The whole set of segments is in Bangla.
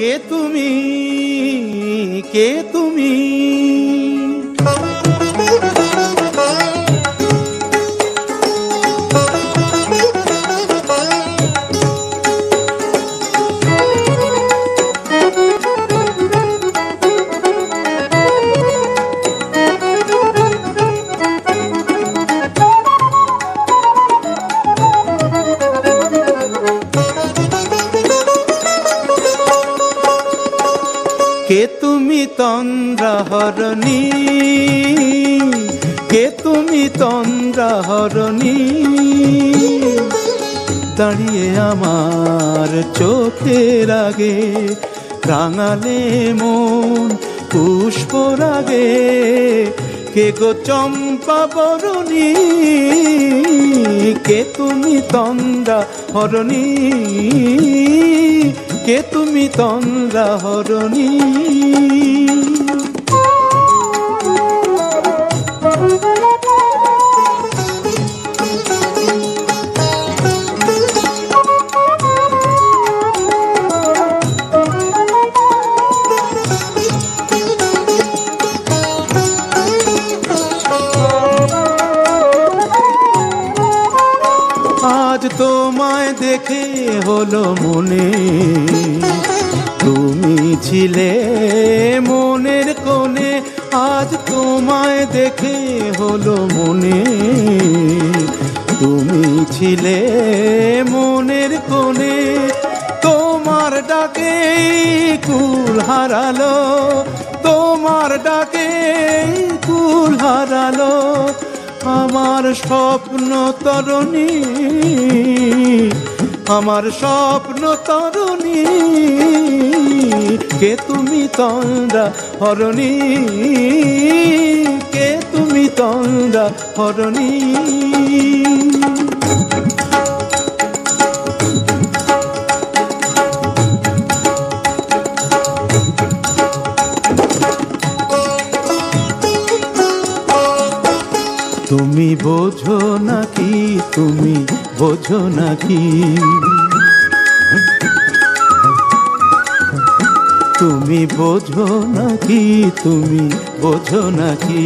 কে তুমি, কে তুমি? কে তুমি তন্দ্রাহরণী, কে তুমি তন্দ্রাহরণী? দাঁড়িয়ে আমার চোখের আগে রাঙালে মন পুষ্পরাগে। কে গো চম্পা বরণী, কে তুমি তন্দ্রাহরণী, কে তুমি তন্দ্রাহরণী? আজ তোমায় দেখে হলো মনে, তুমি ছিলে মনের কোণে। আজ তোমায় দেখে হলো মনে, তুমি ছিলে মনের কোণে। তোমার ডাকে কুল হারালো, তোমার ডাকে কুল হারালো আমার স্বপ্ন তরণী, আমার স্বপ্ন তরণী। কে তুমি তন্দ্রাহরণী, কে তুমি তন্দ্রাহরণী? তুমি বোঝো নাকি, তুমি বোঝো নাকি? তুমি বোঝো নাকি, তুমি বোঝো নাকি?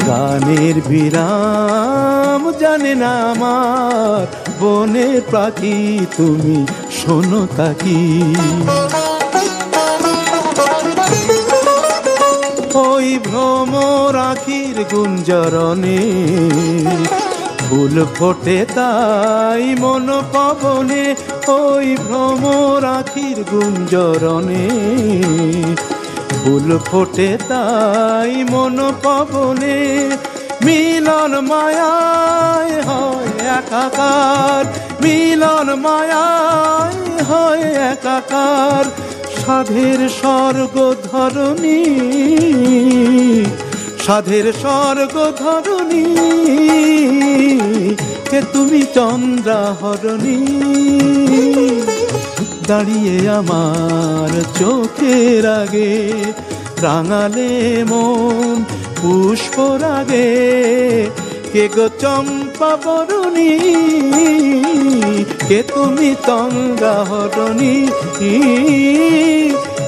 গানের বিরাম জানে না আমার বনের পাখি, তুমি শোনো তাকি। ওই ভ্রমর আখির গুঞ্জরণে ফুল ফোটে তাই মন পবনে। ওই ভ্রমর আখির গুঞ্জরণে ফুল ফোটে তাই মন পবনে। মিলন মায়ায় হয় একাকার, মিলন মায়ায় হয় একাকার। সাধের স্বর্গ ধরণী, সাধের স্বর্গ ধরণী। কে তুমি চন্দ্রাহরণী, দাঁড়িয়ে আমার চোখের আগে রাঙালে মন পুষ্পরাগে। কে গো চম্পা বরণী, কে তুমি তন্দ্রাহরণী,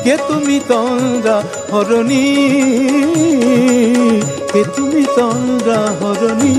কে তুমি তন্দ্রাহরণী, কে তুমি তন্দ্রাহরণী?